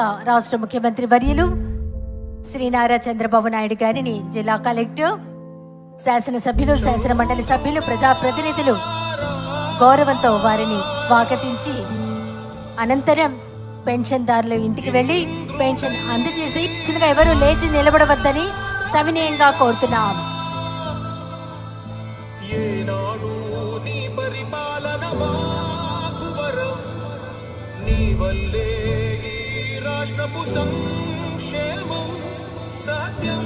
రాష్ట్ర ముఖ్యమంత్రి వర్యులు శ్రీ నారా చంద్రబాబు నాయుడు గారిని జిల్లా కలెక్టర్, శాసనసభ్యులు, శాసన మండలి సభ్యులు, ప్రజాప్రతినిధులు గౌరవంతో వారిని స్వాగతించి అనంతరం పెన్షన్దారుల ఇంటికి వెళ్లి పెన్షన్ అందజేసి ఎవరు లేచి నిలబడవద్దని సవినయంగా కోరుతున్నాం. రాష్ట్రపు సంక్షేమం సత్యం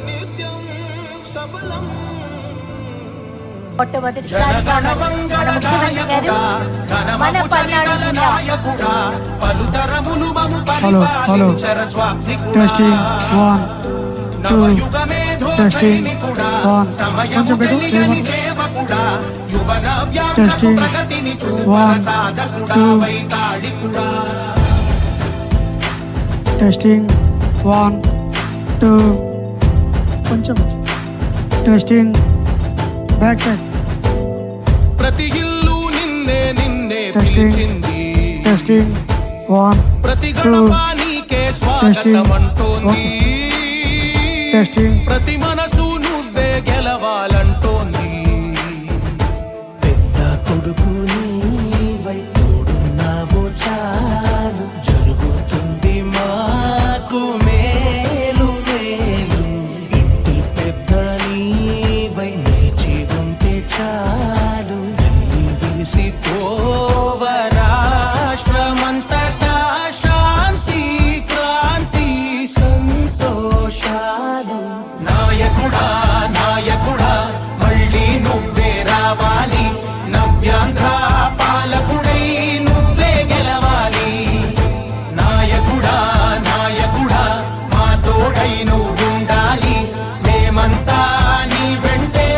నిత్యం సఫలం. మొట్టమొదటిసారిగా మన ముఖ్యమంత్రి గారు మన పల్నాడు జిల్లా పలుతరములు మము పరిపాలించర స్వామికుడా, నవయుగమేధో సైనికుడా, సమయము తెలియని సేవకుడా, యువన వ్యాఖ్యకు ప్రగతిని చూపర సాధకుడా, వైతాళికుడా. టెస్టింగ్ 1 2 కొంచెం టెస్టింగ్ బ్యాక్ సైడ్. ప్రతి ఇల్లు నిన్నే నిన్నే పిలిచింది, టెస్టింగ్ 1 ప్రతి గణపానికే స్వాగతం అంటోంది, టెస్టింగ్ ప్రతి మనసు నువ్వే గెలవాలంటోంది. పెద్ద కొడుకు నీవై తోడున్నావో చాలు, జరుగుతుంది మాకు మేలు మేలు. ఇంటి పెద్ద నీవై నిలిచి ఉంటే చాలు, వెళ్ళి విరిసి పోవ రాష్ట్రమంతటా శాంతి క్రాంతి సంతోషాలు. నాయకుడా నాయకుడా మళ్ళీ నువ్వే రావాలి, నవ్యాంధ్ర పాలకుడై నువ్వే గెలవాలి. నాయకుడా నాయకుడా మా తోడై నువ్వుండాలి, మేమంతా నీ వెంటే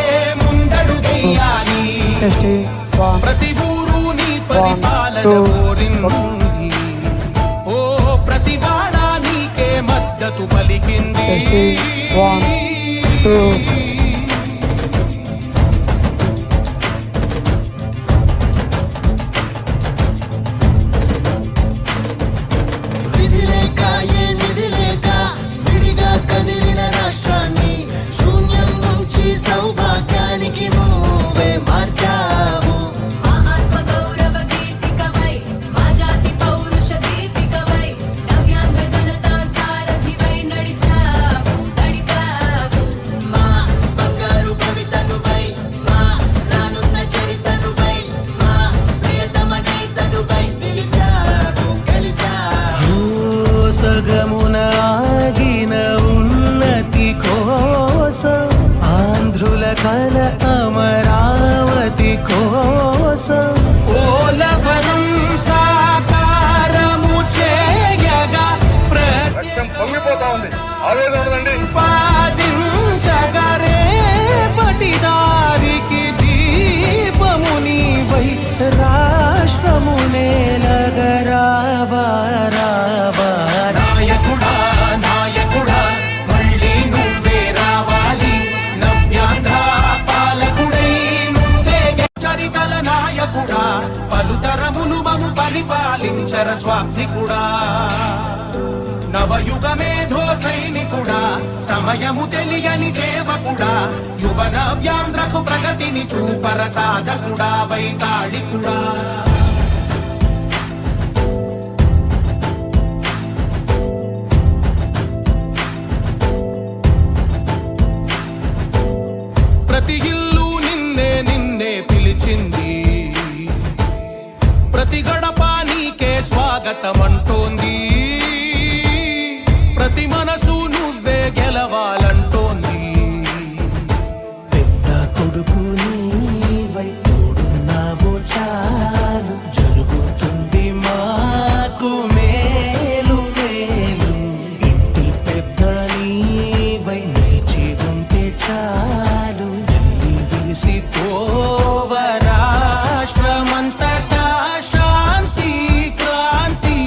ముందడుగెయ్యాలి. ప్రతి ఊరు నీ పరిపాలన కోరింది, ఓ ప్రతి వాడ నీకే మద్దతు పలికింది. 1 2 విధి లేక ఏ నిధి లేక విడిగా కదిలిన రాష్ట్రాన్ని శూన్యం నుంచి సౌభాగ్యానికి నువ్వే మార్చావు. ఆత్మగౌరవ గీతికవై, మా జాతి పౌరుష దీపికవై, నవ్యాంధ్ర జనతా సారథివై నడిచావు నడిపావు. మా బంగారు భవితనువై, మా రానున్న చరితనువై, మా ప్రియతమ నేతనువై పిలిచావు గెలిచావు. సగమున ఆగిన ఉన్నతి కోసం, ఆంధ్రుల కల అమరావతి కోసం, ఓలవరం సాకారము చేయగా పొంగిపోతా ఉంది, ఆవేదన ఉండదండి. ప్రతిపాదించగరే పటిదారికి దీపము నీవై రాష్ట్రమునే నగరావా రావా. నాయకుడా నాయకుడా మళ్ళీ నువ్వే రావాలి, నవ్యాంధ్ర పాలకుడై నువ్వే చరితల నాయకుడా, పలుతరములు మము పరిపాలించర స్వామికుడా. నవయుగమేధో సైనికుడా, సమయము తెలియని సేవకుడా, యువన వ్యాంధ్రకు ప్రగతిని చూపర సాధకుడా, వైతాళికుడా. ప్రతి ఇల్లు నిన్నే నిన్నే పిలిచింది, ప్రతి గడప నీకే స్వాగతం అంటోంది, ప్రతి మనసు నువ్వే గెలవాలంటోంది. పెద్ద కొడుకు నీవై తోడున్నావో చాలు, జరుగుతుంది మాకు మేలు మేలు. ఇంటి పెద్ద నీవై నిలిచి ఉంటే చాలు, వెళ్ళి విరిసి పోవ రాష్ట్రమంతటా శాంతి క్రాంతి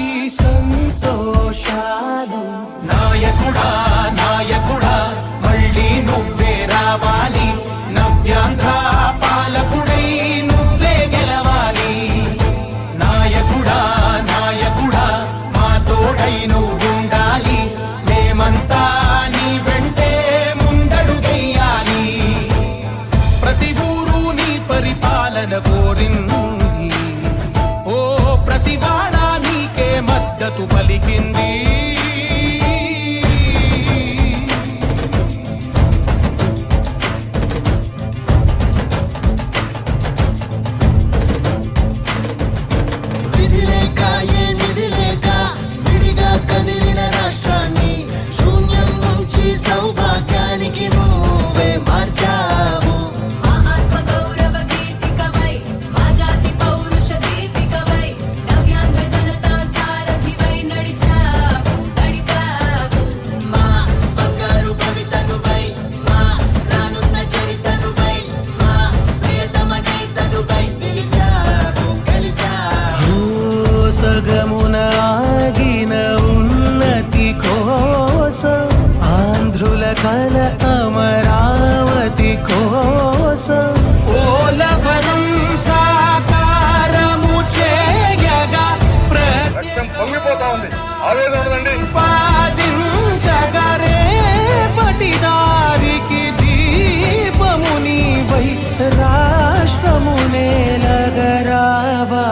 పలికింది. విధి లేక ఏ నిధి లేక విడిగా కదిలిన రాష్ట్రాన్ని శూన్యం నుంచి సౌభాగ్యానికి నువ్వే మార్చావు. మా ఆత్మగౌరవ గీతికవై మా జాతి పౌరుష దీపికవై నవ్యాంధ్ర జనతా సారథివై నడిచావు నడిపావు. మా బంగారు భవితనువై మా రానున్న చరితనువై మా ప్రియతమ నేతనువై పిలిచావు గెలిచావు. సగమున ఆగిన ఉన్నతి కోసం ఆంధ్రుల కల అమరావతి కోసం పోలవరం సాకారము చేయగా రక్తం పొంగిపోతా ఉంది, ఆవేదన ఉండదండి. ప్రతిపాదించగరే పటిదారికి దీపము నీవై రాష్ట్రము నేలగరావా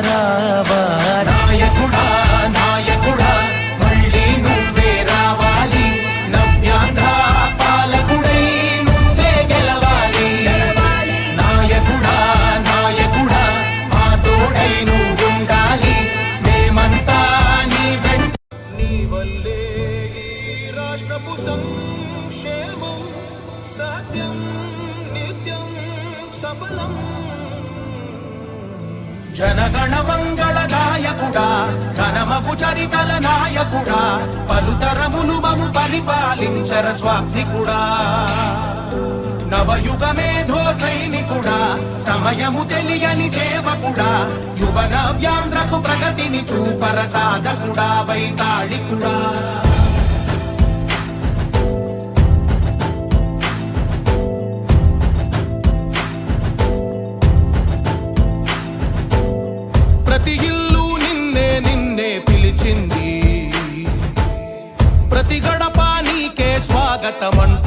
రావా. నాయకుడా నాయకుడా మళ్ళీ నువ్వే రావాలి, నవ్యాంధ్ర పాలకుడై నువ్వే గెలవాలి. నాయకుడా నాయకుడా మా తోడై నువ్వుండాలి, మేమంతా నీ వెంట. నీ వల్లే ఈ రాష్ట్రపు సంక్షేమం సత్యం నిత్యం సఫలం. జనగణ మంగళదాయకుడా ఘనమగు చరితల నాయకుడా పలుతరములు మము పరిపాలించర స్వామికుడా. నవయుగ మేధో సైనికుడా సమయము తెలియని సేవకుడా యువ నవ్యాంధ్రకు ప్రగతిని చూపర సాధకుడా వైతాళికుడా. ప్రతి ఇల్లు నిన్నే నిన్నే పిలిచింది, ప్రతి గడప నీకే స్వాగతమంటూ